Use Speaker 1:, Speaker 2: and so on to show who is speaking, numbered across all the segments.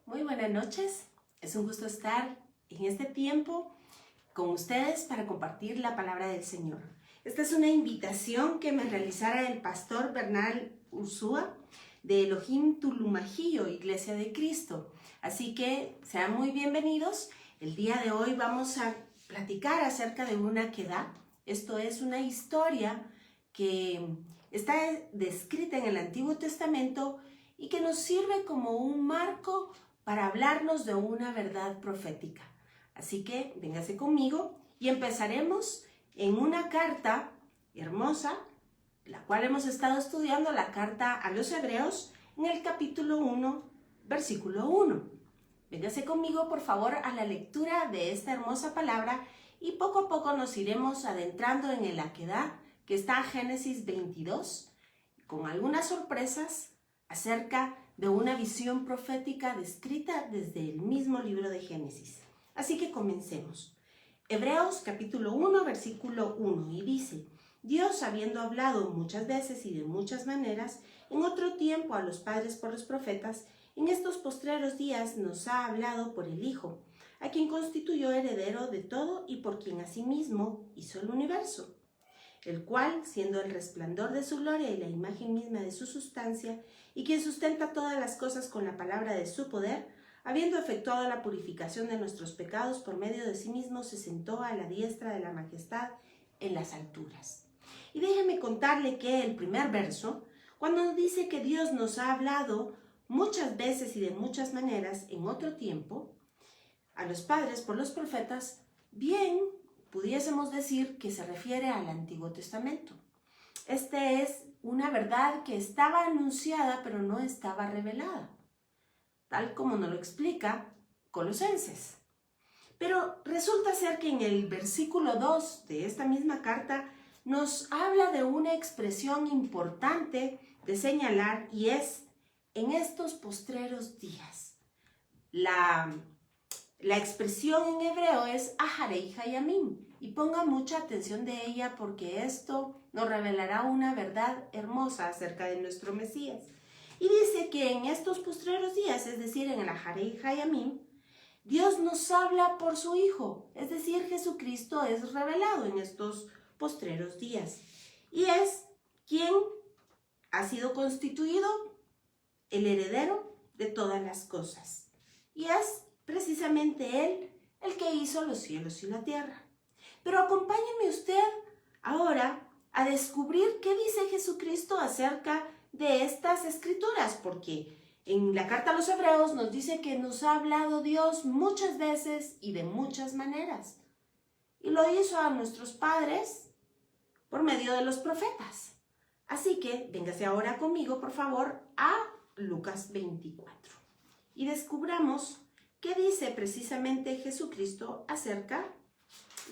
Speaker 1: Muy buenas noches, es un gusto estar en este tiempo con ustedes para compartir la palabra del Señor. Esta es una invitación que me realizara el pastor Bernal Ursúa de Elohim Tulumajillo, Iglesia de Cristo. Así que sean muy bienvenidos. El día de hoy vamos a platicar acerca de una quedá. Esto es una historia que está descrita en el Antiguo Testamento y que nos sirve como un marco para hablarnos de una verdad profética. Así que véngase conmigo y empezaremos en una carta hermosa, la cual hemos estado estudiando, la carta a los Hebreos, en el capítulo 1, versículo 1. Véngase conmigo, por favor, a la lectura de esta hermosa palabra y poco a poco nos iremos adentrando en el Akedah, que está en Génesis 22, con algunas sorpresas acerca de una visión profética descrita desde el mismo libro de Génesis. Así que comencemos. Hebreos capítulo 1, versículo 1, y dice: Dios, habiendo hablado muchas veces y de muchas maneras, en otro tiempo a los padres por los profetas, en estos postreros días nos ha hablado por el Hijo, a quien constituyó heredero de todo y por quien asimismo hizo el universo, el cual, siendo el resplandor de su gloria y la imagen misma de su sustancia, y quien sustenta todas las cosas con la palabra de su poder, habiendo efectuado la purificación de nuestros pecados por medio de sí mismo, se sentó a la diestra de la majestad en las alturas. Y déjeme contarle que el primer verso, cuando dice que Dios nos ha hablado muchas veces y de muchas maneras en otro tiempo, a los padres por los profetas, bien pudiésemos decir que se refiere al Antiguo Testamento. Esta es una verdad que estaba anunciada pero no estaba revelada, tal como nos lo explica Colosenses. Pero resulta ser que en el versículo 2 de esta misma carta nos habla de una expresión importante de señalar, y es en estos postreros días. La expresión en hebreo es Aharei Hayamim, y ponga mucha atención de ella porque esto nos revelará una verdad hermosa acerca de nuestro Mesías. Y dice que en estos postreros días, es decir, en el Aharei Hayamim, Dios nos habla por su Hijo, es decir, Jesucristo es revelado en estos postreros días. Y es quien ha sido constituido el heredero de todas las cosas. Y es precisamente Él el que hizo los cielos y la tierra. Pero acompáñeme usted ahora a descubrir qué dice Jesucristo acerca de estas escrituras, porque en la carta a los Hebreos nos dice que nos ha hablado Dios muchas veces y de muchas maneras. Y lo hizo a nuestros padres por medio de los profetas. Así que véngase ahora conmigo, por favor, a Lucas 24 y descubramos qué dice precisamente Jesucristo acerca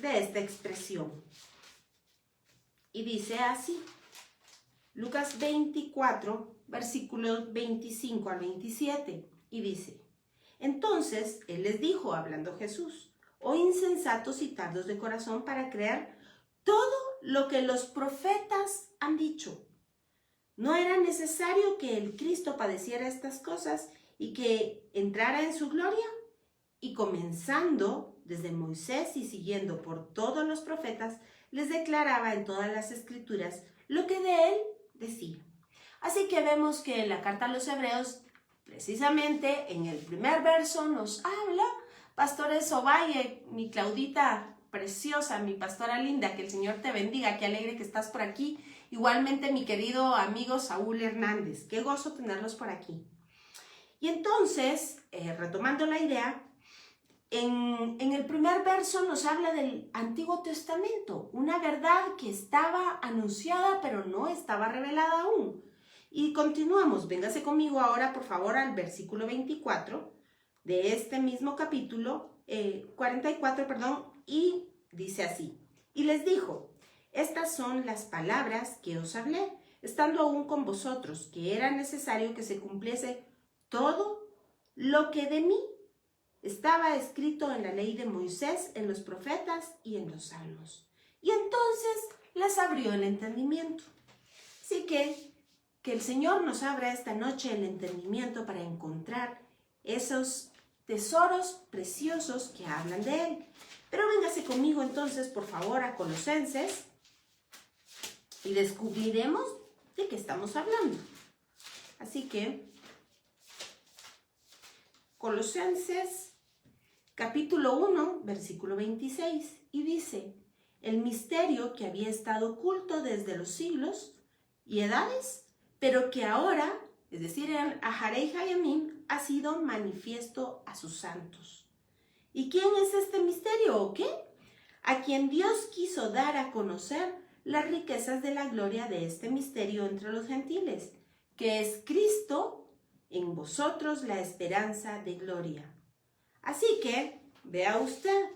Speaker 1: de esta expresión. Y dice así, Lucas 24, versículos 25 al 27, y dice: Entonces Él les dijo, hablando Jesús: Oh insensatos y tardos de corazón para creer todo lo que los profetas han dicho. ¿No era necesario que el Cristo padeciera estas cosas y que entrara en su gloria? Y comenzando desde Moisés y siguiendo por todos los profetas, les declaraba en todas las escrituras lo que de él decía. Así que vemos que en la carta a los Hebreos, precisamente en el primer verso, nos habla, Pastores Ovalle, mi Claudita preciosa, mi pastora linda, que el Señor te bendiga, qué alegre que estás por aquí. Igualmente mi querido amigo Saúl Hernández, qué gozo tenerlos por aquí. Y entonces, retomando la idea, en el primer verso nos habla del Antiguo Testamento, una verdad que estaba anunciada pero no estaba revelada aún. Y continuamos, véngase conmigo ahora por favor al versículo 24 de este mismo capítulo, 44, y dice así: Y les dijo: Estas son las palabras que os hablé, estando aún con vosotros, que era necesario que se cumpliese todo lo que de mí estaba escrito en la ley de Moisés, en los profetas y en los salmos. Y entonces les abrió el entendimiento. Así que el Señor nos abra esta noche el entendimiento para encontrar esos tesoros preciosos que hablan de Él. Pero véngase conmigo entonces, por favor, a Colosenses y descubriremos de qué estamos hablando. Así que, Colosenses capítulo 1, versículo 26, y dice: el misterio que había estado oculto desde los siglos y edades, pero que ahora, es decir, en Aharei Hayamim, ha sido manifiesto a sus santos. ¿Y quién es este misterio o qué? A quien Dios quiso dar a conocer las riquezas de la gloria de este misterio entre los gentiles, que es Cristo en vosotros, la esperanza de gloria. Así que, vea usted,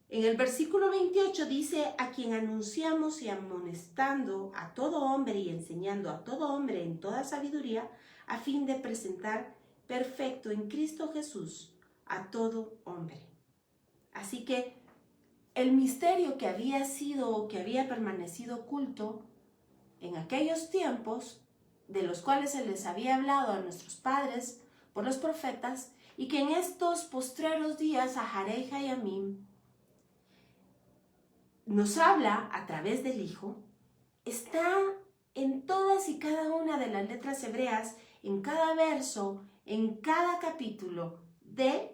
Speaker 1: en el versículo 28 dice: a quien anunciamos y amonestando a todo hombre y enseñando a todo hombre en toda sabiduría, a fin de presentar perfecto en Cristo Jesús a todo hombre. Así que el misterio que había sido o que había permanecido oculto en aquellos tiempos, de los cuales se les había hablado a nuestros padres por los profetas, y que en estos postreros días, Aharei Hayamim, nos habla a través del Hijo, está en todas y cada una de las letras hebreas, en cada verso, en cada capítulo de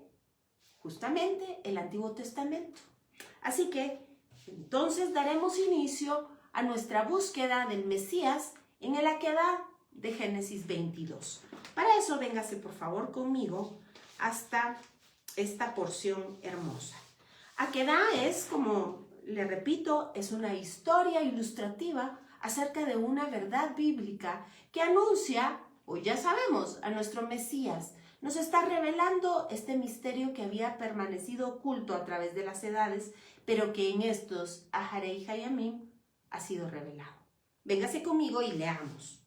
Speaker 1: justamente el Antiguo Testamento. Así que entonces daremos inicio a nuestra búsqueda del Mesías en el Akedah de Génesis 22. Para eso, véngase por favor conmigo hasta esta porción hermosa. Akedah es, como le repito, es una historia ilustrativa acerca de una verdad bíblica que anuncia, hoy ya sabemos, a nuestro Mesías. Nos está revelando este misterio que había permanecido oculto a través de las edades, pero que en estos Aharei Hayamim ha sido revelado. Véngase conmigo y leamos.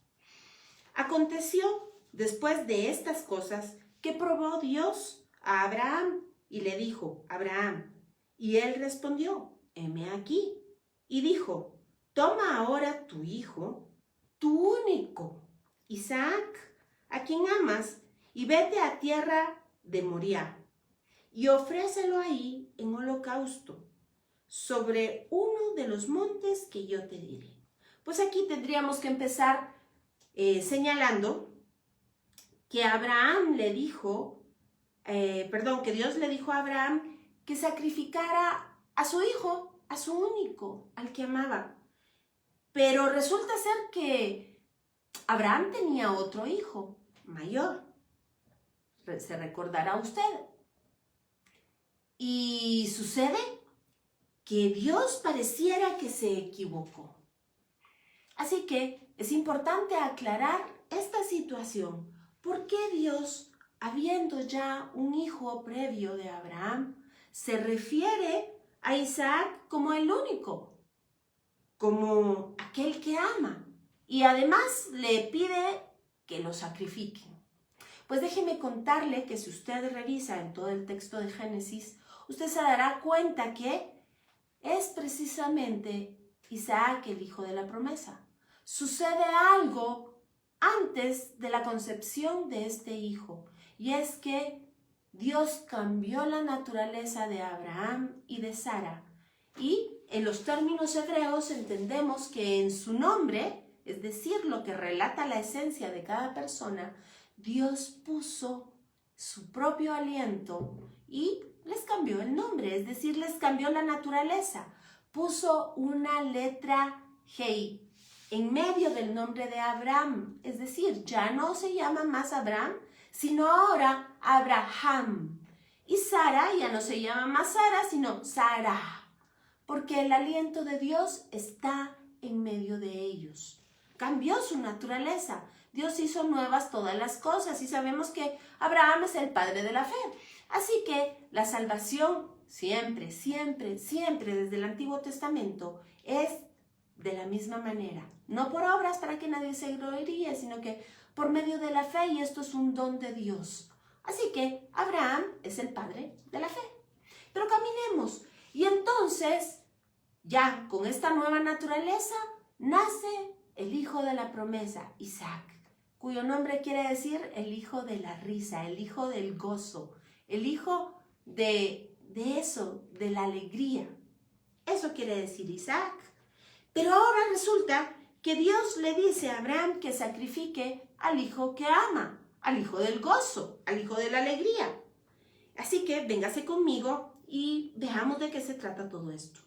Speaker 1: Aconteció después de estas cosas que probó Dios a Abraham y le dijo: Abraham, y él respondió: heme aquí. Y dijo: toma ahora tu hijo, tu único, Isaac, a quien amas, y vete a tierra de Moriah, y ofrécelo ahí en holocausto, sobre uno de los montes que yo te diré. Pues aquí tendríamos que empezar señalando que Abraham le dijo, que Dios le dijo a Abraham que sacrificara a su hijo, a su único, al que amaba. Pero resulta ser que Abraham tenía otro hijo mayor, se recordará usted. Y sucede que Dios pareciera que se equivocó. Así que es importante aclarar esta situación. ¿Por qué Dios, habiendo ya un hijo previo de Abraham, se refiere a Isaac como el único, como aquel que ama, y además le pide que lo sacrifique? Pues déjeme contarle que si usted revisa en todo el texto de Génesis, usted se dará cuenta que es precisamente Isaac el hijo de la promesa. Sucede algo antes de la concepción de este hijo, y es que Dios cambió la naturaleza de Abraham y de Sara. Y en los términos hebreos entendemos que en su nombre, es decir, lo que relata la esencia de cada persona, Dios puso su propio aliento y les cambió el nombre, es decir, les cambió la naturaleza. Puso una letra Hei en medio del nombre de Abraham, es decir, ya no se llama más Abraham, sino ahora Abraham. Y Sara ya no se llama más Sara, sino Sara, porque el aliento de Dios está en medio de ellos. Cambió su naturaleza. Dios hizo nuevas todas las cosas y sabemos que Abraham es el padre de la fe. Así que la salvación siempre, siempre, siempre desde el Antiguo Testamento es de la misma manera. No por obras para que nadie se gloríe, sino que por medio de la fe, y esto es un don de Dios. Así que Abraham es el padre de la fe. Pero caminemos. Y entonces, ya con esta nueva naturaleza, nace el hijo de la promesa, Isaac, cuyo nombre quiere decir el hijo de la risa, el hijo del gozo, el hijo de eso, de la alegría. Eso quiere decir Isaac. Pero ahora resulta que Dios le dice a Abraham que sacrifique al hijo que ama, al hijo del gozo, al hijo de la alegría. Así que véngase conmigo y veamos de qué se trata todo esto.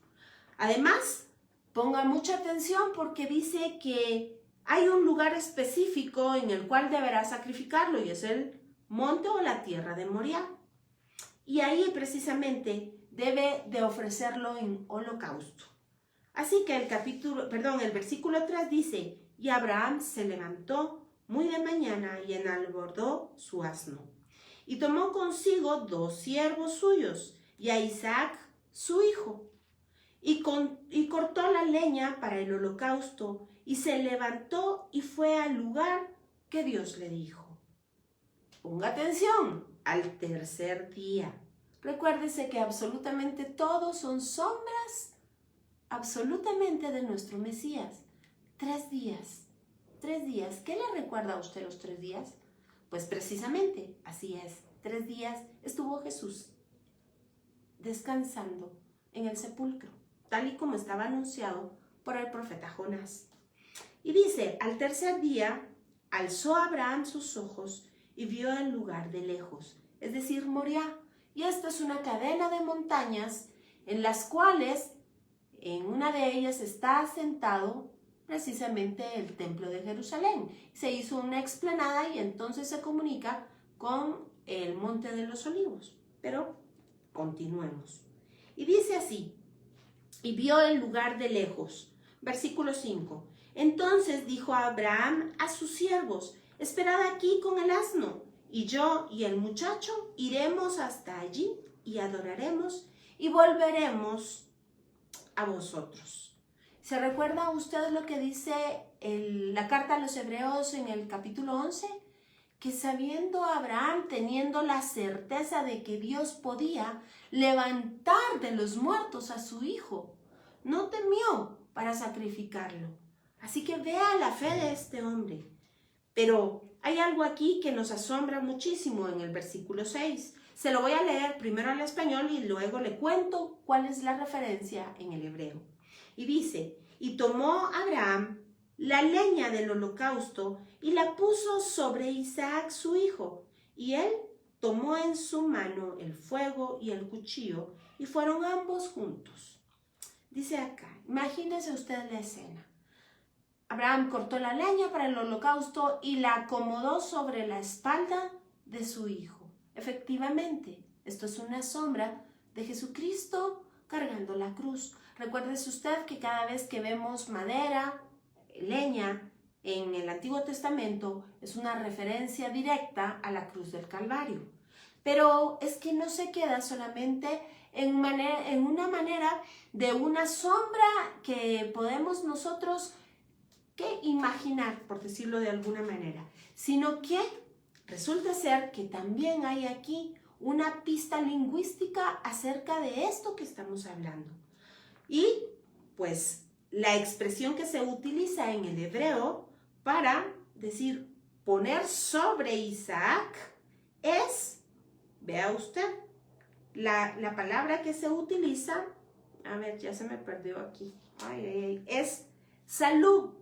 Speaker 1: Además, ponga mucha atención porque dice que hay un lugar específico en el cual deberá sacrificarlo y es el monte o la tierra de Moriah. Y ahí precisamente debe de ofrecerlo en holocausto. Así que el versículo 3 dice, y Abraham se levantó muy de mañana y enalbordó su asno. Y tomó consigo 2 siervos suyos y a Isaac su hijo. Y cortó la leña para el holocausto y se levantó y fue al lugar que Dios le dijo. Ponga atención, al tercer día. Recuérdese que absolutamente todos son sombras absolutamente de nuestro Mesías. 3 días. 3 días. ¿Qué le recuerda a usted los 3 días? Pues precisamente, así es. 3 días estuvo Jesús descansando en el sepulcro, tal y como estaba anunciado por el profeta Jonás. Y dice, al tercer día, alzó Abraham sus ojos y vio el lugar de lejos, es decir, Moriah. Y esta es una cadena de montañas en las cuales en una de ellas está asentado precisamente el templo de Jerusalén. Se hizo una explanada y entonces se comunica con el monte de los olivos. Pero continuemos. Y dice así, y vio el lugar de lejos. Versículo 5. Entonces dijo Abraham a sus siervos, esperad aquí con el asno, y yo y el muchacho iremos hasta allí y adoraremos y volveremos a vosotros. ¿Se recuerda usted lo que dice la carta a los Hebreos en el capítulo 11? Que sabiendo Abraham, teniendo la certeza de que Dios podía levantar de los muertos a su hijo, no temió para sacrificarlo. Así que vea la fe de este hombre. Pero hay algo aquí que nos asombra muchísimo en el versículo 6. Se lo voy a leer primero al español y luego le cuento cuál es la referencia en el hebreo. Y dice, y tomó Abraham la leña del holocausto y la puso sobre Isaac su hijo, y él tomó en su mano el fuego y el cuchillo, y fueron ambos juntos. Dice acá, imagínese usted la escena. Abraham cortó la leña para el holocausto y la acomodó sobre la espalda de su hijo. Efectivamente, esto es una sombra de Jesucristo cargando la cruz. Recuérdese usted que cada vez que vemos madera, leña, en el Antiguo Testamento es una referencia directa a la cruz del Calvario. Pero es que no se queda solamente en una manera de una sombra que podemos nosotros imaginar, por decirlo de alguna manera, sino que resulta ser que también hay aquí una pista lingüística acerca de esto que estamos hablando. Y pues la expresión que se utiliza en el hebreo para decir poner sobre Isaac es, vea usted, la palabra que se utiliza, a ver, ya se me perdió aquí, es salud.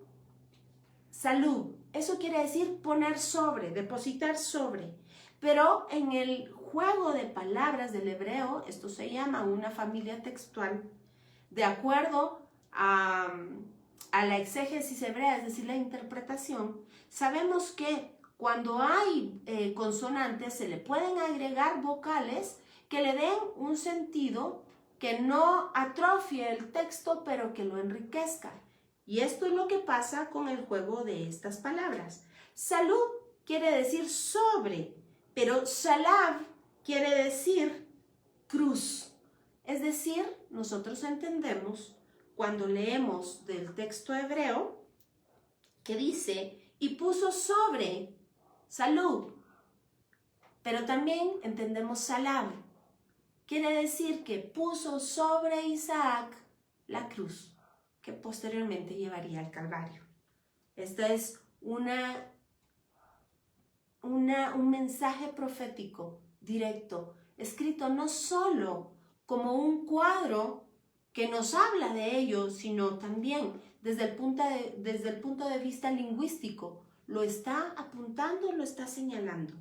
Speaker 1: Salud, eso quiere decir poner sobre, depositar sobre. Pero en el juego de palabras del hebreo, esto se llama una familia textual, de acuerdo a la exégesis hebrea, es decir, la interpretación, sabemos que cuando hay consonantes se le pueden agregar vocales que le den un sentido que no atrofie el texto, pero que lo enriquezca. Y esto es lo que pasa con el juego de estas palabras. Salud quiere decir sobre, pero salab quiere decir cruz. Es decir, nosotros entendemos cuando leemos del texto hebreo que dice, y puso sobre salud. Pero también entendemos salab. Quiere decir que puso sobre Isaac la cruz, que posteriormente llevaría al Calvario. Esta es una un mensaje profético directo, escrito no solo como un cuadro que nos habla de ello, sino también desde el punto de vista lingüístico. Lo está apuntando, lo está señalando.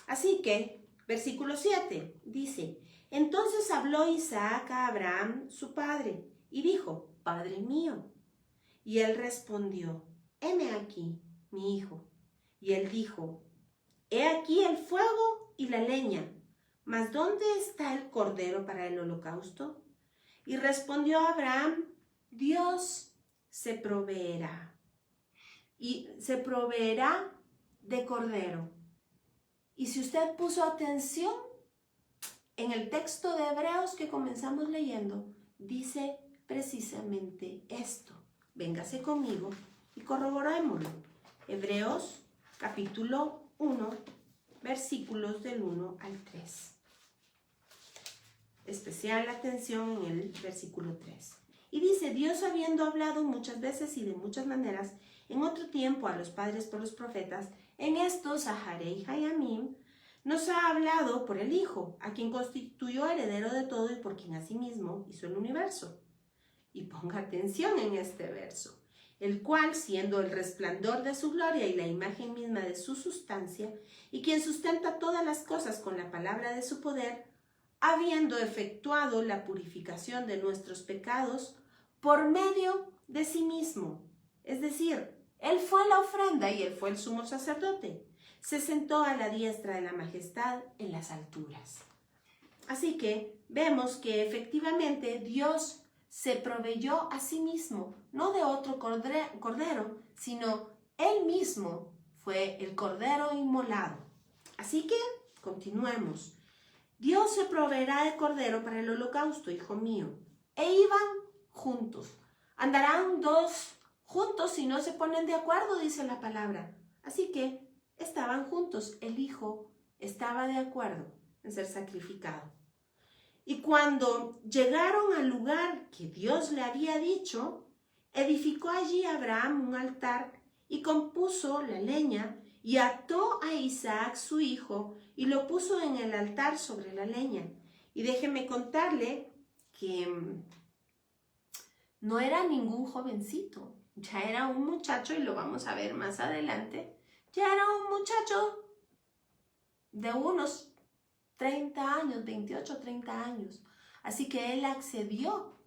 Speaker 1: Así que, versículo 7 dice: entonces habló Isaac a Abraham, su padre, y dijo: Padre mío. Y él respondió: heme aquí, mi hijo. Y él dijo: he aquí el fuego y la leña, mas ¿dónde está el cordero para el holocausto? Y respondió Abraham: Dios se proveerá. Y se proveerá de cordero. Y si usted puso atención, en el texto de Hebreos que comenzamos leyendo, dice precisamente esto. Véngase conmigo y corroborémoslo. Hebreos capítulo 1, versículos del 1 al 3. Especial atención en el versículo 3. Y dice: Dios, habiendo hablado muchas veces y de muchas maneras, en otro tiempo a los padres por los profetas, en estos a Jaré y Jayamim, nos ha hablado por el Hijo, a quien constituyó heredero de todo y por quien asimismo hizo el universo. Y ponga atención en este verso: el cual, siendo el resplandor de su gloria y la imagen misma de su sustancia, y quien sustenta todas las cosas con la palabra de su poder, habiendo efectuado la purificación de nuestros pecados por medio de sí mismo. Es decir, Él fue la ofrenda y Él fue el sumo sacerdote. Se sentó a la diestra de la majestad en las alturas. Así que vemos que efectivamente Dios se proveyó a sí mismo, no de otro cordero, sino Él mismo fue el cordero inmolado. Así que continuemos. Dios se proveerá de cordero para el holocausto, hijo mío. E iban juntos. Andarán dos juntos si no se ponen de acuerdo, dice la palabra. Así que estaban juntos. El hijo estaba de acuerdo en ser sacrificado. Y cuando llegaron al lugar que Dios le había dicho, edificó allí Abraham un altar y compuso la leña y ató a Isaac su hijo y lo puso en el altar sobre la leña. Y déjeme contarle que no era ningún jovencito, ya era un muchacho, y lo vamos a ver más adelante, ya era un muchacho de unos 30 años, 28, 30 años. Así que él accedió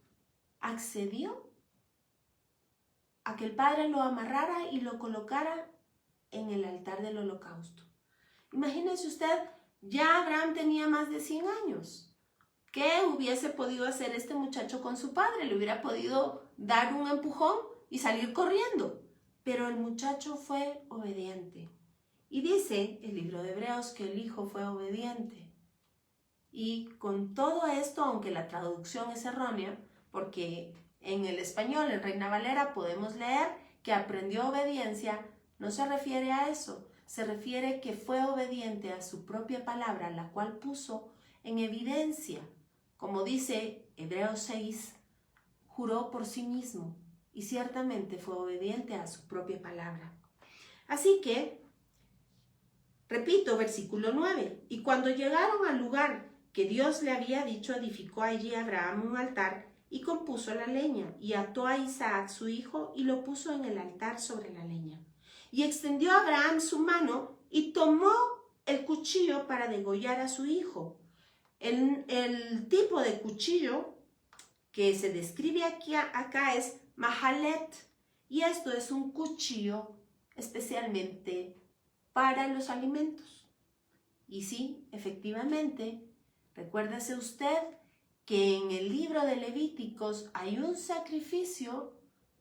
Speaker 1: a que el padre lo amarrara y lo colocara en el altar del holocausto. Imagínese usted, ya Abraham tenía más de 100 años. ¿Qué hubiese podido hacer este muchacho con su padre? Le hubiera podido dar un empujón y salir corriendo. Pero el muchacho fue obediente. Y dice el libro de Hebreos que el hijo fue obediente. Y con todo esto, aunque la traducción es errónea, porque en el español, en Reina Valera, podemos leer que aprendió obediencia, no se refiere a eso, se refiere que fue obediente a su propia palabra, la cual puso en evidencia. Como dice Hebreos 6, juró por sí mismo y ciertamente fue obediente a su propia palabra. Así que, repito, versículo 9, y cuando llegaron al lugar que Dios le había dicho, edificó allí Abraham un altar y compuso la leña, y ató a Isaac su hijo y lo puso en el altar sobre la leña. Y extendió Abraham su mano y tomó el cuchillo para degollar a su hijo. El tipo de cuchillo que se describe acá es mahalet, y esto es un cuchillo especialmente para los alimentos. Y sí, efectivamente, recuérdese usted que en el libro de Levíticos hay un sacrificio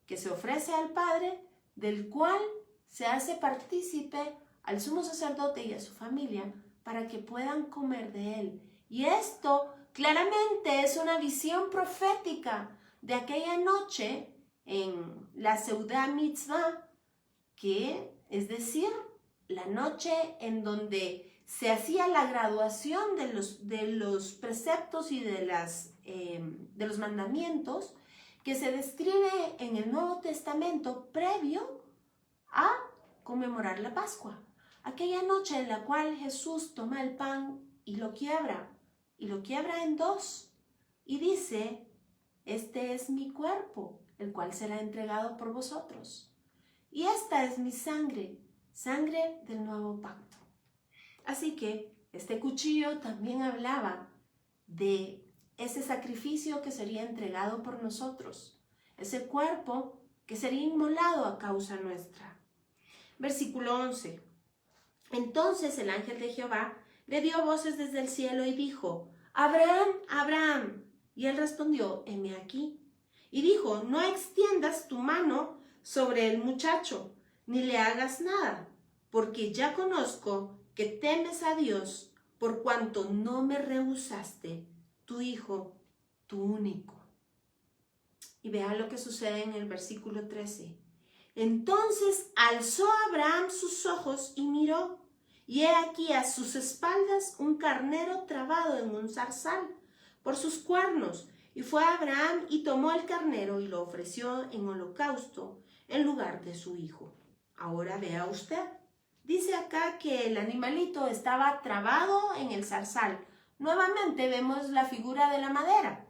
Speaker 1: que se ofrece al Padre, del cual se hace partícipe al sumo sacerdote y a su familia para que puedan comer de él. Y esto claramente es una visión profética de aquella noche en la Seudá Mitzvah, que es decir, la noche en donde se hacía la graduación de los preceptos y de los mandamientos que se describe en el Nuevo Testamento previo a conmemorar la Pascua. aquella noche en la cual Jesús toma el pan y lo quiebra en dos, y dice: este es mi cuerpo, el cual será entregado por vosotros. Y esta es mi sangre, sangre del nuevo pacto. Así que este cuchillo también hablaba de ese sacrificio que sería entregado por nosotros, ese cuerpo que sería inmolado a causa nuestra. Versículo 11. Entonces el ángel de Jehová le dio voces desde el cielo y dijo: Abraham, Abraham. Y él respondió: heme aquí. Y dijo: no extiendas tu mano sobre el muchacho, ni le hagas nada, porque ya conozco que temes a Dios, por cuanto no me rehusaste tu hijo, tu único. Y vea lo que sucede en el versículo 13. Entonces alzó Abraham sus ojos y miró, y he aquí a sus espaldas un carnero trabado en un zarzal por sus cuernos. Y fue Abraham y tomó el carnero y lo ofreció en holocausto en lugar de su hijo. Ahora vea usted. Dice acá que el animalito estaba trabado en el zarzal. Nuevamente vemos la figura de la madera,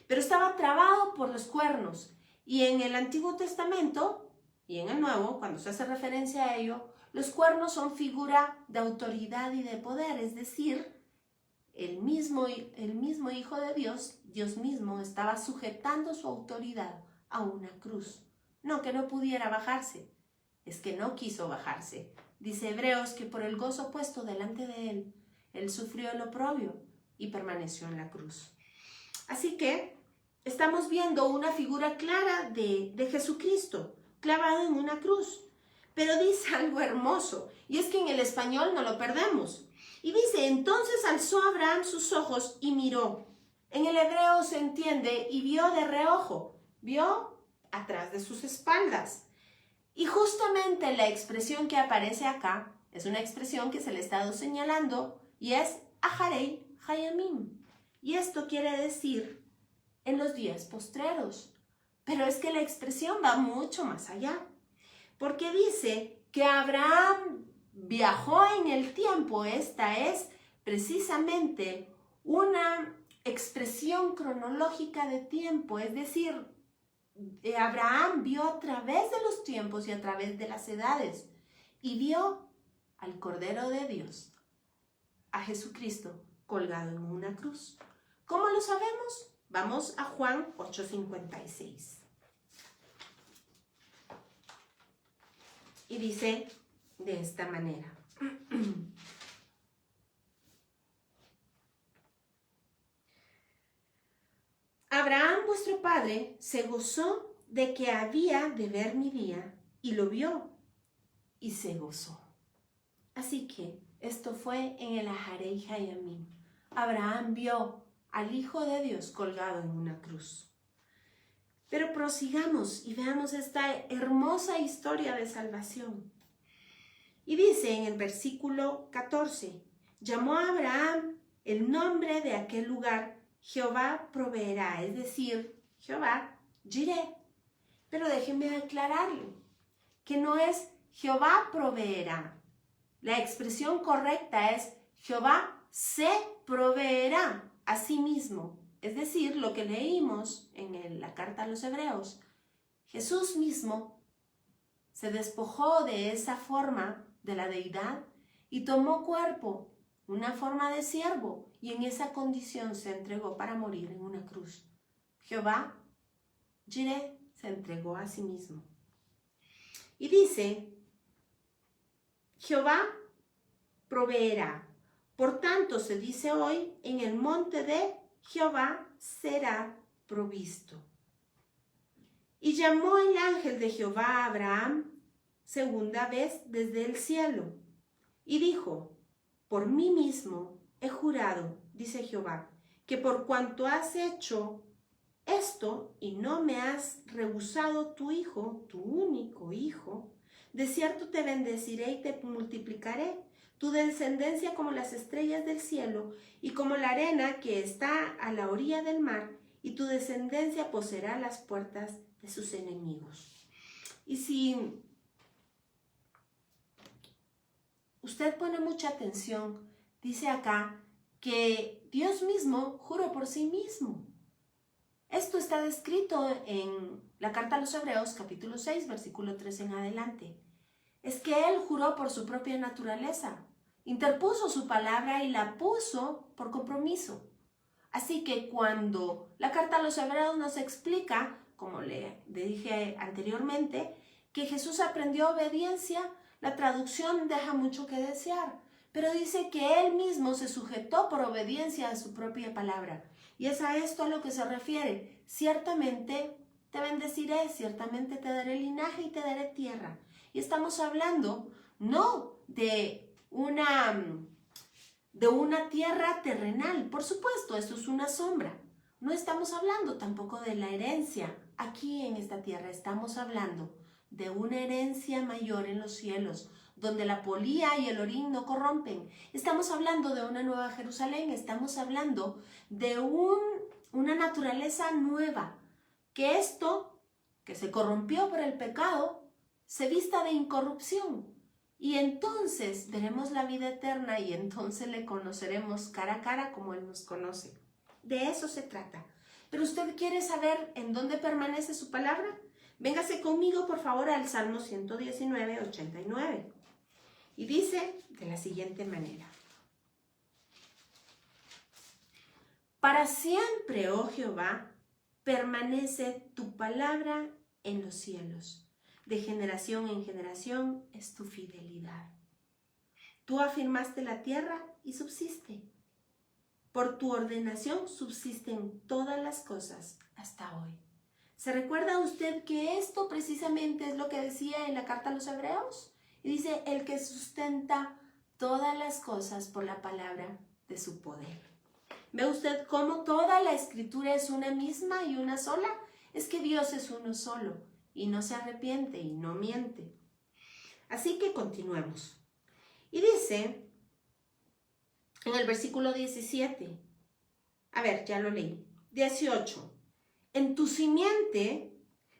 Speaker 1: pero estaba trabado por los cuernos. Y en el Antiguo Testamento y en el Nuevo, cuando se hace referencia a ello, los cuernos son figura de autoridad y de poder, es decir, el mismo Hijo de Dios, Dios mismo, estaba sujetando su autoridad a una cruz. No que no pudiera bajarse, es que no quiso bajarse. Dice Hebreos que por el gozo puesto delante de él sufrió el oprobio y permaneció en la cruz. Así que estamos viendo una figura clara de Jesucristo, clavado en una cruz. Pero dice algo hermoso, y es que en el español no lo perdemos. Y dice: entonces alzó Abraham sus ojos y miró. En el hebreo se entiende y vio de reojo, vio atrás de sus espaldas. Y justamente la expresión que aparece acá es una expresión que se le ha estado señalando y es Aharei Hayamim. Y esto quiere decir en los días postreros. Pero es que la expresión va mucho más allá, porque dice que Abraham viajó en el tiempo. Esta es precisamente una expresión cronológica de tiempo, es decir, Abraham vio a través de los tiempos y a través de las edades y vio al Cordero de Dios, a Jesucristo, colgado en una cruz. ¿Cómo lo sabemos? Vamos a Juan 8:56. Y dice de esta manera: Abraham vuestro padre se gozó de que había de ver mi día, y lo vio, y se gozó. Así que esto fue en el Aharei Hayamim. Abraham vio al Hijo de Dios colgado en una cruz. Pero prosigamos y veamos esta hermosa historia de salvación. Y dice en el versículo 14: llamó a Abraham el nombre de aquel lugar Jehová proveerá, es decir, Jehová Jireh. Pero déjenme aclararle que no es Jehová proveerá. La expresión correcta es Jehová se proveerá a sí mismo. Es decir, lo que leímos en la carta a los Hebreos. Jesús mismo se despojó de esa forma de la deidad y tomó cuerpo, una forma de siervo, y en esa condición se entregó para morir en una cruz. Jehová Jireh se entregó a sí mismo. Y dice: Jehová proveerá. Por tanto, se dice hoy: en el monte de Jehová será provisto. Y llamó el ángel de Jehová a Abraham segunda vez desde el cielo, y dijo: por mí mismo he jurado, dice Jehová, que por cuanto has hecho esto y no me has rehusado tu hijo, tu único hijo, de cierto te bendeciré y te multiplicaré, tu descendencia como las estrellas del cielo y como la arena que está a la orilla del mar, y tu descendencia poseerá las puertas de sus enemigos. Y si usted pone mucha atención, dice acá que Dios mismo juró por sí mismo. Esto está descrito en la carta a los Hebreos, capítulo 6, versículo 3 en adelante. Es que Él juró por su propia naturaleza, interpuso su palabra y la puso por compromiso. Así que cuando la carta a los Hebreos nos explica, como le dije anteriormente, que Jesús aprendió obediencia, la traducción deja mucho que desear, pero dice que Él mismo se sujetó por obediencia a su propia palabra. Y es a esto a lo que se refiere. Ciertamente te bendeciré, ciertamente te daré linaje y te daré tierra. Y estamos hablando no de una tierra terrenal. Por supuesto, esto es una sombra. No estamos hablando tampoco de la herencia aquí en esta tierra. Estamos hablando de una herencia mayor en los cielos, donde la polía y el orín no corrompen. Estamos hablando de una nueva Jerusalén, estamos hablando de una naturaleza nueva, que esto, que se corrompió por el pecado, se vista de incorrupción. Y entonces veremos la vida eterna y entonces le conoceremos cara a cara como Él nos conoce. De eso se trata. Pero usted quiere saber en dónde permanece su palabra. Véngase conmigo, por favor, al Salmo 119, 89. Y dice de la siguiente manera: Para siempre, oh Jehová, permanece tu palabra en los cielos. De generación en generación es tu fidelidad. Tú afirmaste la tierra y subsiste. Por tu ordenación subsisten todas las cosas hasta hoy. ¿Se recuerda usted que esto precisamente es lo que decía en la carta a los Hebreos? Y dice, el que sustenta todas las cosas por la palabra de su poder. ¿Ve usted cómo toda la escritura es una misma y una sola? Es que Dios es uno solo y no se arrepiente y no miente. Así que continuemos. Y dice en el versículo 17, a ver, ya lo leí, 18. En tu simiente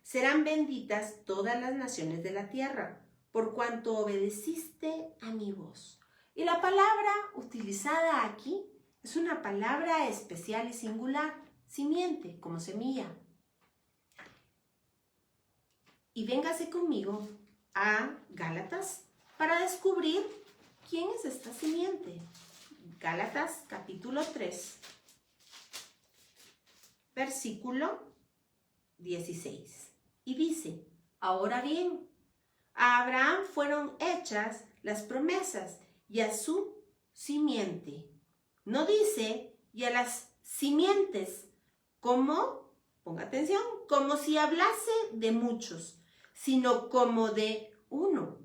Speaker 1: serán benditas todas las naciones de la tierra, por cuanto obedeciste a mi voz. Y la palabra utilizada aquí es una palabra especial y singular, simiente, como semilla. Y véngase conmigo a Gálatas para descubrir quién es esta simiente. Gálatas capítulo 3, versículo 16. Y dice, ahora bien, a Abraham fueron hechas las promesas y a su simiente. No dice, y a las simientes, como, ponga atención, como si hablase de muchos, sino como de uno.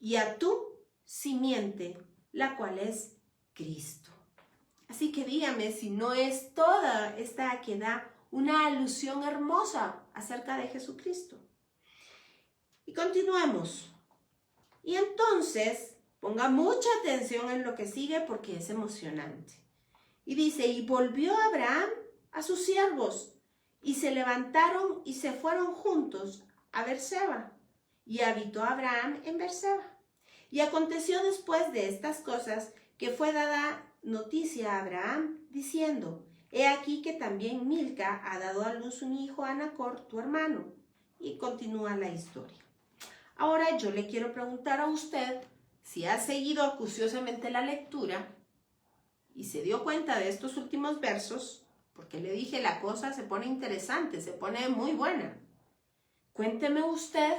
Speaker 1: Y a tu simiente, la cual es Cristo. Así que dígame si no es toda esta que da una alusión hermosa acerca de Jesucristo. Y continuemos. Y entonces, ponga mucha atención en lo que sigue porque es emocionante. Y dice, y volvió Abraham a sus siervos, y se levantaron y se fueron juntos a Berseba, y habitó Abraham en Berseba. Y aconteció después de estas cosas que fue dada noticia a Abraham, diciendo, he aquí que también Milca ha dado a luz un hijo a Nacor, tu hermano. Y continúa la historia. Ahora yo le quiero preguntar a usted si ha seguido acuciosamente la lectura y se dio cuenta de estos últimos versos, porque le dije la cosa se pone interesante, se pone muy buena. Cuénteme usted,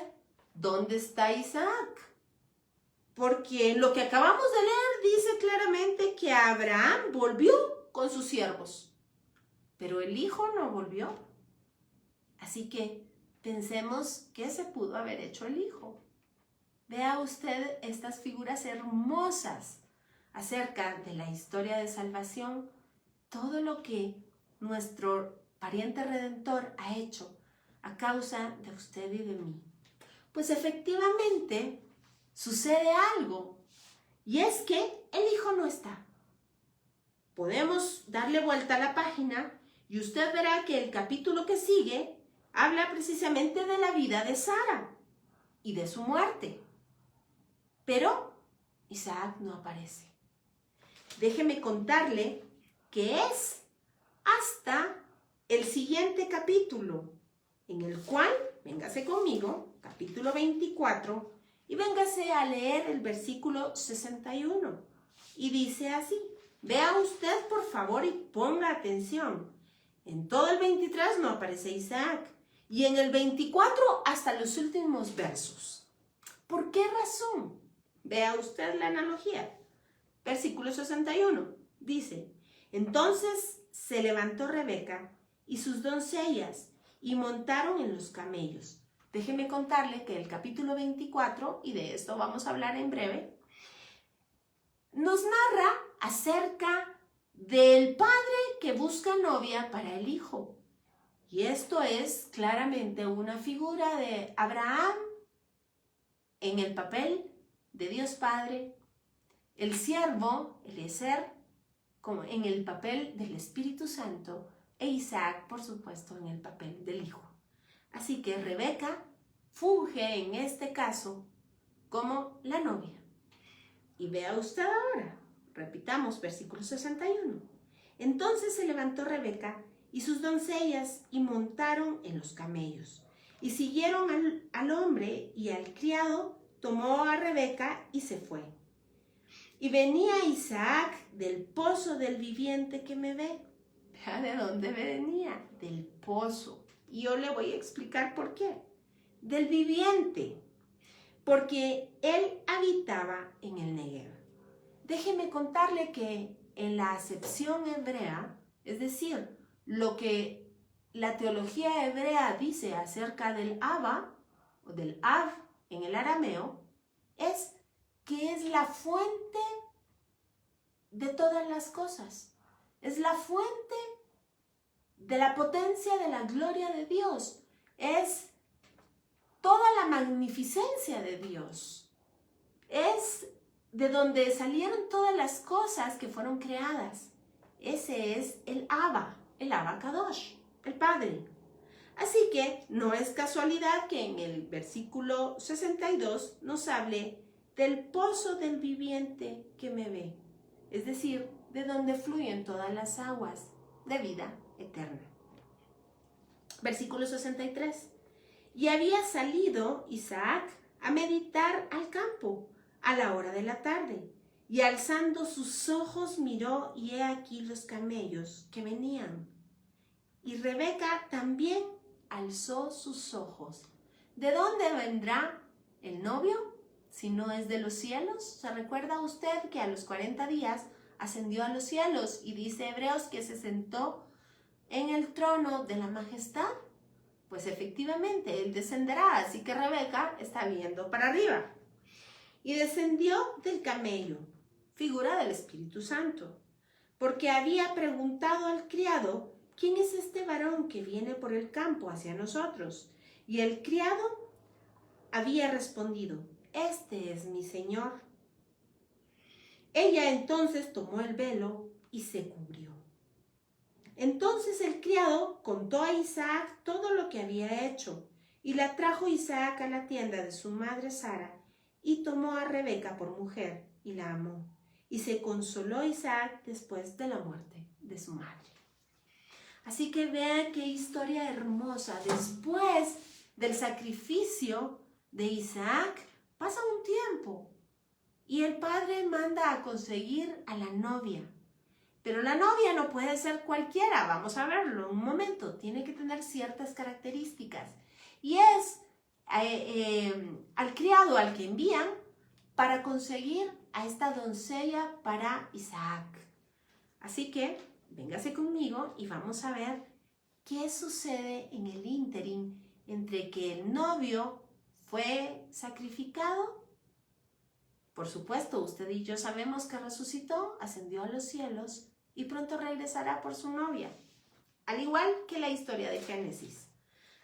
Speaker 1: ¿dónde está Isaac? Porque en lo que acabamos de leer dice claramente que Abraham volvió con sus siervos, pero el hijo no volvió. Así que pensemos qué se pudo haber hecho el hijo. Vea usted estas figuras hermosas acerca de la historia de salvación, todo lo que nuestro pariente redentor ha hecho a causa de usted y de mí. Pues efectivamente sucede algo, y es que el hijo no está. Podemos darle vuelta a la página y usted verá que el capítulo que sigue habla precisamente de la vida de Sara y de su muerte. Pero Isaac no aparece. Déjeme contarle que es hasta el siguiente capítulo, en el cual, véngase conmigo, capítulo 24, y véngase a leer el versículo 61. Y dice así, vea usted por favor y ponga atención. En todo el 23 no aparece Isaac, y en el 24 hasta los últimos versos. ¿Por qué razón? Vea usted la analogía. Versículo 61 dice, entonces se levantó Rebeca y sus doncellas y montaron en los camellos. Déjeme contarle que el capítulo 24, y de esto vamos a hablar en breve, nos narra acerca del padre que busca novia para el hijo. Y esto es claramente una figura de Abraham en el papel de Dios Padre, el siervo, Eliezer, como en el papel del Espíritu Santo, e Isaac, por supuesto, en el papel del hijo. Así que Rebeca funge en este caso como la novia. Y vea usted ahora, repitamos versículo 61. Entonces se levantó Rebeca y sus doncellas y montaron en los camellos. Y siguieron al hombre, y al criado tomó a Rebeca y se fue. Y venía Isaac del pozo del viviente que me ve. ¿Vea de dónde venía? Del pozo. Y yo le voy a explicar por qué. Del viviente. Porque él habitaba en el Negev. Déjeme contarle que en la acepción hebrea, es decir, lo que la teología hebrea dice acerca del Abba, o del Av en el arameo, es que es la fuente de todas las cosas. Es la fuente de la potencia de la gloria de Dios. Es toda la magnificencia de Dios. Es de donde salieron todas las cosas que fueron creadas. Ese es el Abba Kadosh, el Padre. Así que no es casualidad que en el versículo 62 nos hable del pozo del viviente que me ve, es decir, de donde fluyen todas las aguas de vida eterna. Versículo 63. Y había salido Isaac a meditar al campo a la hora de la tarde, y alzando sus ojos miró, y he aquí los camellos que venían. Y Rebeca también alzó sus ojos. ¿De dónde vendrá el novio? Si no es de los cielos. ¿Se recuerda usted que a los 40 días ascendió a los cielos? Y dice Hebreos que se sentó en el trono de la majestad. Pues efectivamente, él descenderá, así que Rebeca está viendo para arriba. Y descendió del camello, figura del Espíritu Santo, porque había preguntado al criado, ¿quién es este varón que viene por el campo hacia nosotros? Y el criado había respondido, este es mi señor. Ella entonces tomó el velo y se cubrió. Entonces el criado contó a Isaac todo lo que había hecho, y la trajo Isaac a la tienda de su madre Sara, y tomó a Rebeca por mujer, y la amó. Y se consoló Isaac después de la muerte de su madre. Así que vean qué historia hermosa. Después del sacrificio de Isaac, pasa un tiempo, y el padre manda a conseguir a la novia. Pero la novia no puede ser cualquiera, vamos a verlo un momento, tiene que tener ciertas características. Y es al criado al que envían para conseguir a esta doncella para Isaac. Así que, véngase conmigo y vamos a ver qué sucede en el ínterin entre que el novio fue sacrificado. Por supuesto, usted y yo sabemos que resucitó, ascendió a los cielos y pronto regresará por su novia, al igual que la historia de Génesis.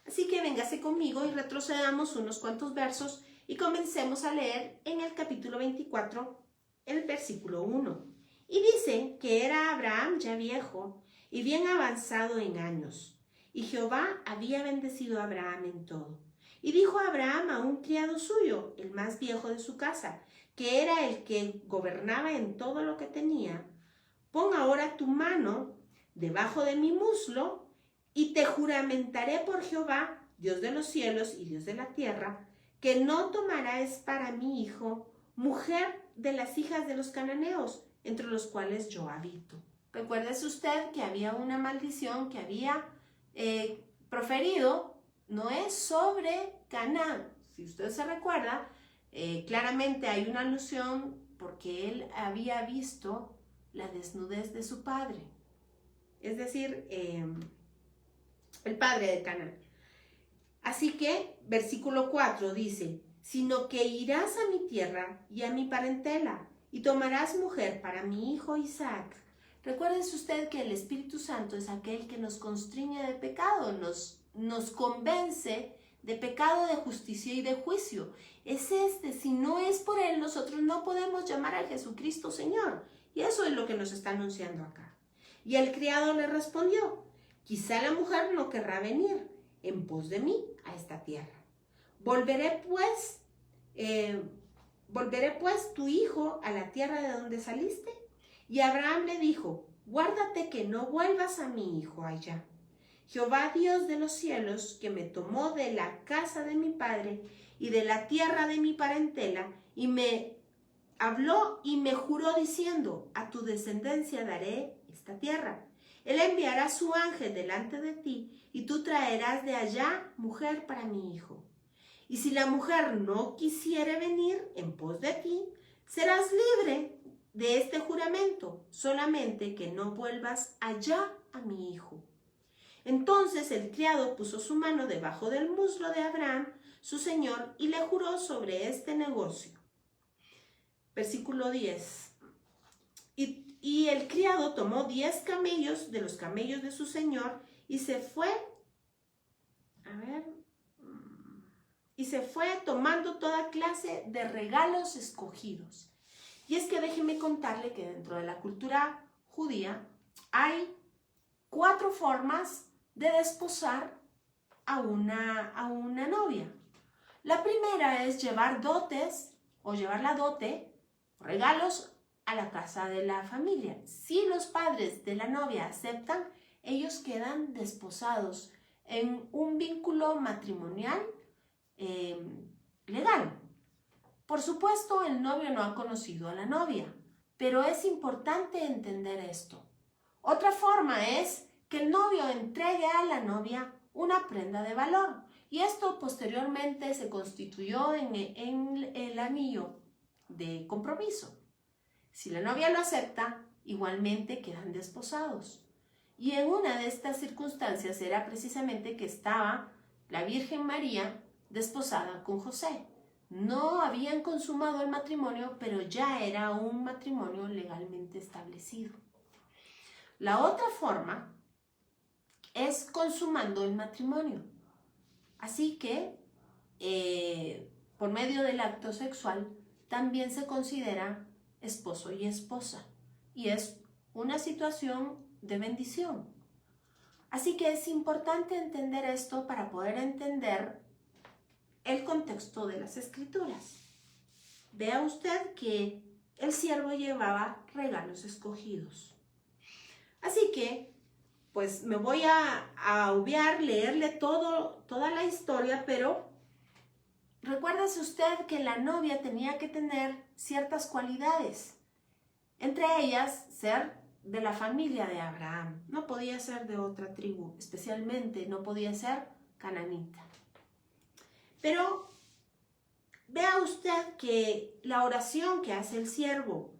Speaker 1: Así que véngase conmigo y retrocedamos unos cuantos versos y comencemos a leer en el capítulo 24, el versículo 1. Y dice que era Abraham ya viejo y bien avanzado en años, y Jehová había bendecido a Abraham en todo. Y dijo Abraham a un criado suyo, el más viejo de su casa, que era el que gobernaba en todo lo que tenía: pon ahora tu mano debajo de mi muslo, y te juramentaré por Jehová, Dios de los cielos y Dios de la tierra, que no tomarás para mi hijo mujer de las hijas de los cananeos, entre los cuales yo habito. Recuérdese usted que había una maldición que había proferido Noé sobre Canaán. Si usted se recuerda, claramente hay una alusión porque él había visto la desnudez de su padre, es decir, el padre de Canaán. Así que, versículo 4 dice: sino que irás a mi tierra y a mi parentela, y tomarás mujer para mi hijo Isaac. Recuérdese usted que el Espíritu Santo es aquel que nos constriñe de pecado, nos convence de pecado, de justicia y de juicio. Es si no es por él, nosotros no podemos llamar a Jesucristo Señor. Y eso es lo que nos está anunciando acá. Y el criado le respondió: quizá la mujer no querrá venir en pos de mí a esta tierra. Volveré pues tu hijo a la tierra de donde saliste. Y Abraham le dijo: guárdate que no vuelvas a mi hijo allá. Jehová Dios de los cielos, que me tomó de la casa de mi padre y de la tierra de mi parentela, y me habló y me juró diciendo: a tu descendencia daré esta tierra. Él enviará su ángel delante de ti, y tú traerás de allá mujer para mi hijo. Y si la mujer no quisiere venir en pos de ti, serás libre de este juramento, solamente que no vuelvas allá a mi hijo. Entonces el criado puso su mano debajo del muslo de Abraham, su señor, y le juró sobre este negocio. Versículo 10. Y el criado tomó 10 camellos de los camellos de su señor y se fue, tomando toda clase de regalos escogidos. Y es que déjeme contarle que dentro de la cultura judía hay 4 formas de desposar a una novia. La primera es llevar dotes o llevar la dote, regalos, a la casa de la familia. Si los padres de la novia aceptan, ellos quedan desposados en un vínculo matrimonial legal. Por supuesto, el novio no ha conocido a la novia, pero es importante entender esto. Otra forma es que el novio entregue a la novia una prenda de valor, y esto posteriormente se constituyó en el anillo de compromiso. Si la novia lo acepta, igualmente quedan desposados. Y en una de estas circunstancias era precisamente que estaba la Virgen María desposada con José. No habían consumado el matrimonio, pero ya era un matrimonio legalmente establecido. La otra forma es consumando el matrimonio. Así que, por medio del acto sexual, también se considera esposo y esposa. Y es una situación de bendición. Así que es importante entender esto para poder entender el contexto de las Escrituras. Vea usted que el siervo llevaba regalos escogidos. Así que, pues me voy a obviar, leerle toda la historia, pero recuérdese usted que la novia tenía que tener ciertas cualidades. Entre ellas, ser de la familia de Abraham. No podía ser de otra tribu, especialmente no podía ser cananita. Pero vea usted que la oración que hace el siervo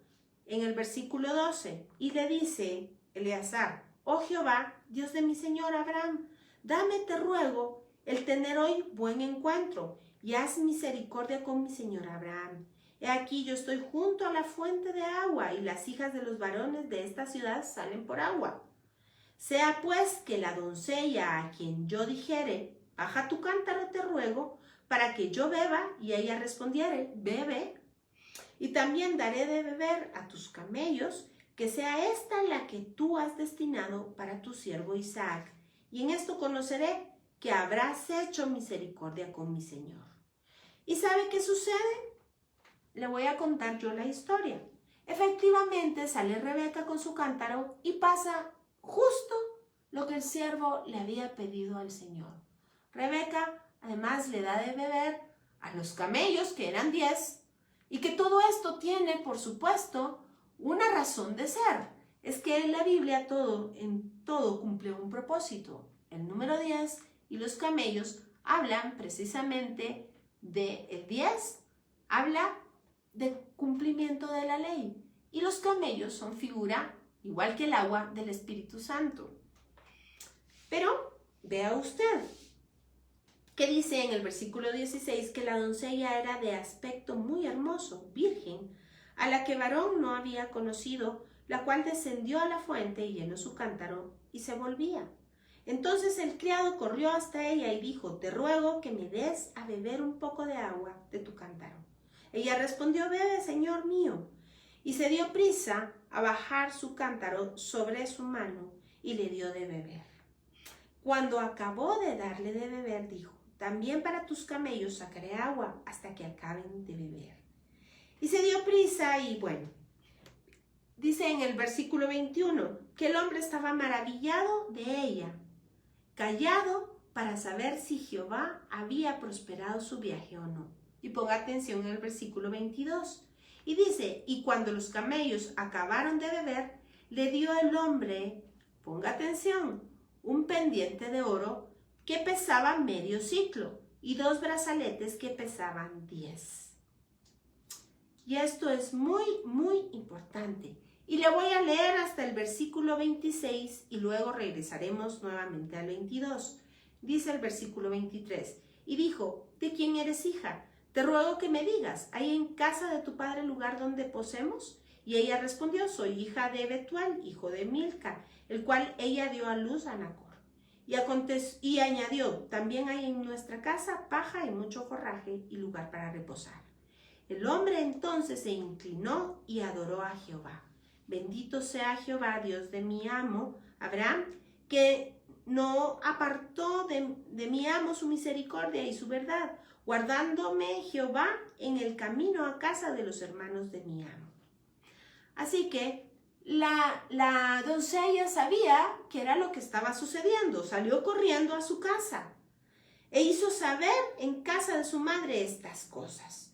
Speaker 1: en el versículo 12, y le dice Eleazar: oh Jehová, Dios de mi señor Abraham, dame, te ruego, el tener hoy buen encuentro, y haz misericordia con mi señor Abraham. He aquí, yo estoy junto a la fuente de agua, y las hijas de los varones de esta ciudad salen por agua. Sea pues que la doncella a quien yo dijere: baja tu cántaro, te ruego, para que yo beba, y ella respondiere: bebe. Y también daré de beber a tus camellos, que sea esta la que tú has destinado para tu siervo Isaac. Y en esto conoceré que habrás hecho misericordia con mi señor. ¿Y sabe qué sucede? Le voy a contar yo la historia. Efectivamente, sale Rebeca con su cántaro y pasa justo lo que el siervo le había pedido al Señor. Rebeca, además, le da de beber a los camellos, que eran 10, y que todo esto tiene, por supuesto, una razón de ser. Es que en la Biblia en todo cumple un propósito. El número 10 y los camellos hablan precisamente del 10, habla de cumplimiento de la ley. Y los camellos son figura, igual que el agua, del Espíritu Santo. Pero vea usted, que dice en el versículo 16 que la doncella era de aspecto muy hermoso, virgen, a la que varón no había conocido, la cual descendió a la fuente y llenó su cántaro y se volvía. Entonces el criado corrió hasta ella y dijo: te ruego que me des a beber un poco de agua de tu cántaro. Ella respondió: bebe, señor mío. Y se dio prisa a bajar su cántaro sobre su mano y le dio de beber. Cuando acabó de darle de beber, dijo: también para tus camellos sacaré agua hasta que acaben de beber. Y se dio prisa y bueno, dice en el versículo 21 que el hombre estaba maravillado de ella, callado para saber si Jehová había prosperado su viaje o no. Y ponga atención en el versículo 22. Y dice: y cuando los camellos acabaron de beber, le dio el hombre, ponga atención, un pendiente de oro que pesaba medio siclo y 2 brazaletes que pesaban 10. Y esto es muy, muy importante. Y le voy a leer hasta el versículo 26 y luego regresaremos nuevamente al 22. Dice el versículo 23: y dijo: ¿de quién eres hija? Te ruego que me digas, ¿hay en casa de tu padre lugar donde posemos? Y ella respondió: soy hija de Betuel, hijo de Milca, el cual ella dio a luz a Nacor. Y añadió: también hay en nuestra casa paja y mucho forraje y lugar para reposar. El hombre entonces se inclinó y adoró a Jehová. Bendito sea Jehová, Dios de mi amo Abraham, que no apartó de mi amo su misericordia y su verdad, guardándome Jehová en el camino a casa de los hermanos de mi amo. Así que la doncella sabía que era lo que estaba sucediendo. Salió corriendo a su casa e hizo saber en casa de su madre estas cosas.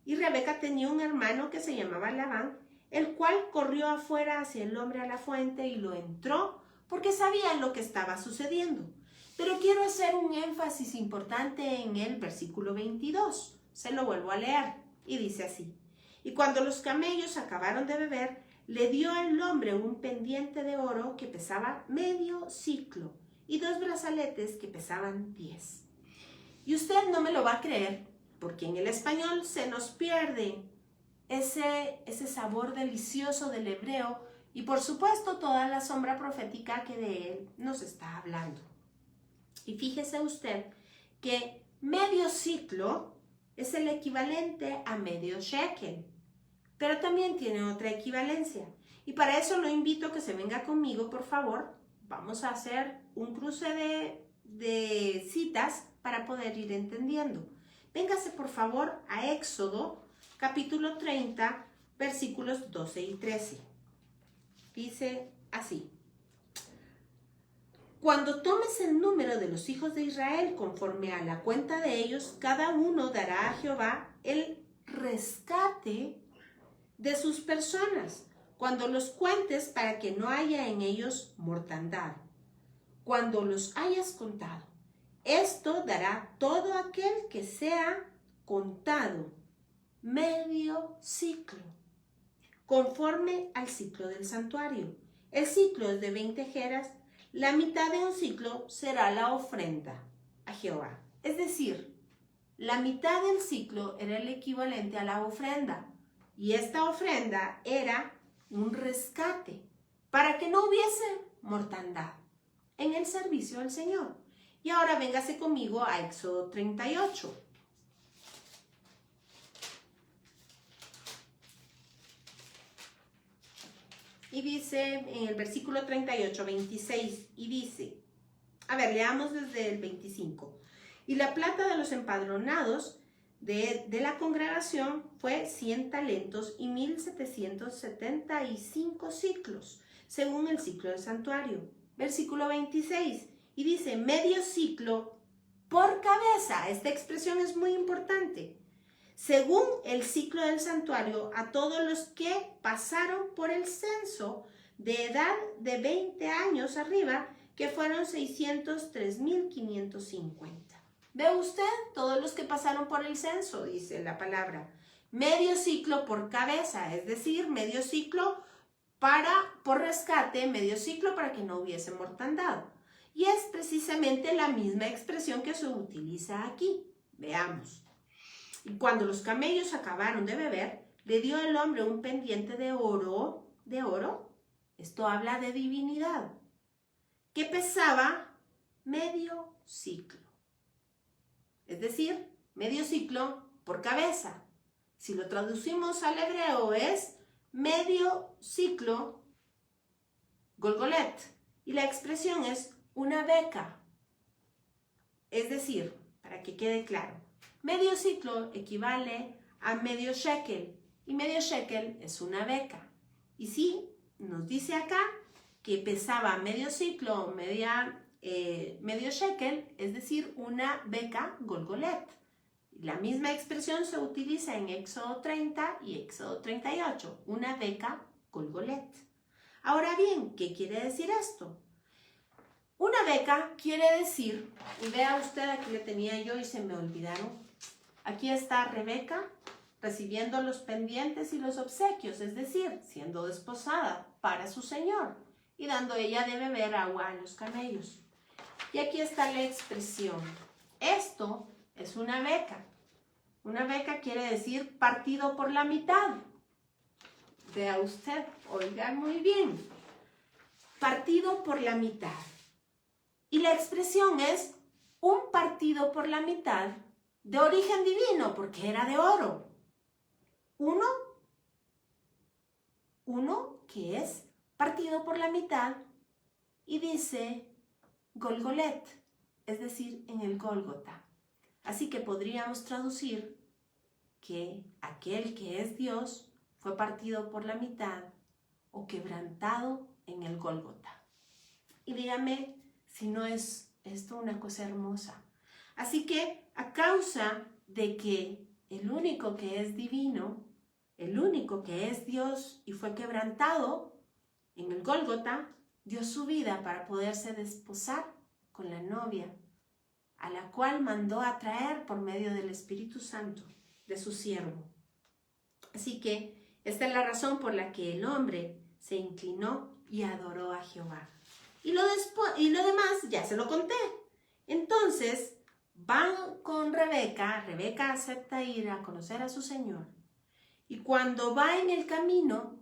Speaker 1: Y Rebeca tenía un hermano que se llamaba Labán, el cual corrió afuera hacia el hombre a la fuente y lo entró porque sabía lo que estaba sucediendo. Pero quiero hacer un énfasis importante en el versículo 22. Se lo vuelvo a leer y dice así: y cuando los camellos acabaron de beber, le dio el hombre un pendiente de oro que pesaba medio siclo y 2 brazaletes que pesaban 10. Y usted no me lo va a creer, porque en el español se nos pierde ese sabor delicioso del hebreo y por supuesto toda la sombra profética que de él nos está hablando. Y fíjese usted que medio siclo es el equivalente a medio shekel, pero también tiene otra equivalencia. Y para eso lo invito a que se venga conmigo, por favor. Vamos a hacer un cruce de citas para poder ir entendiendo. Véngase, por favor, a Éxodo, capítulo 30, versículos 12 y 13. Dice así: cuando tomes el número de los hijos de Israel conforme a la cuenta de ellos, cada uno dará a Jehová el rescate de sus personas, cuando los cuentes, para que no haya en ellos mortandad. Cuando los hayas contado, esto dará todo aquel que sea contado medio ciclo, conforme al ciclo del santuario. El ciclo es de 20 jeras, la mitad de un ciclo será la ofrenda a Jehová. Es decir, la mitad del ciclo era el equivalente a la ofrenda. Y esta ofrenda era un rescate para que no hubiese mortandad en el servicio al Señor. Y ahora véngase conmigo a Éxodo 38. Y dice en el versículo 38, 26, y dice A ver, leamos desde el 25. Y la plata de los empadronados de la congregación fue 100 talentos y 1775 ciclos, según el ciclo del santuario. Versículo 26. Y dice, medio ciclo por cabeza. Esta expresión es muy importante. Según el ciclo del santuario, a todos los que pasaron por el censo de edad de 20 años arriba, que fueron 603.550. ¿Ve usted? Todos los que pasaron por el censo, dice la palabra. Medio ciclo por cabeza, es decir, medio ciclo por rescate, medio ciclo para que no hubiese mortandad. Y es precisamente la misma expresión que se utiliza aquí. Veamos. Y cuando los camellos acabaron de beber, le dio el hombre un pendiente de oro. Esto habla de divinidad, que pesaba medio ciclo. Es decir, medio ciclo por cabeza. Si lo traducimos al hebreo es medio ciclo golgolet. Y la expresión es una beca. Es decir, para que quede claro, medio ciclo equivale a medio shekel. Y medio shekel es una beca. Y sí, nos dice acá que pesaba medio ciclo, medio shekel, es decir, una beca golgolet. La misma expresión se utiliza en Éxodo 30 y Éxodo 38, una beca golgolet. Ahora bien, ¿qué quiere decir esto? Una beca quiere decir, y vea usted, aquí le tenía yo y se me olvidaron, aquí está Rebeca recibiendo los pendientes y los obsequios, es decir, siendo desposada para su señor y dando ella de beber agua a los camellos. Y aquí está la expresión. Esto es una beca. Una beca quiere decir partido por la mitad. Vea usted, oiga muy bien. Partido por la mitad. Y la expresión es un partido por la mitad de origen divino, porque era de oro. Uno que es partido por la mitad y dice Golgolet, es decir, en el Gólgota. Así que podríamos traducir que aquel que es Dios fue partido por la mitad o quebrantado en el Gólgota. Y dígame si no es esto una cosa hermosa. Así que a causa de que el único que es divino, el único que es Dios y fue quebrantado en el Gólgota, dio su vida para poderse desposar con la novia, a la cual mandó a traer por medio del Espíritu Santo de su siervo. Así que esta es la razón por la que el hombre se inclinó y adoró a Jehová. Y lo demás ya se lo conté. Entonces van con Rebeca. Rebeca acepta ir a conocer a su señor. Y cuando va en el camino,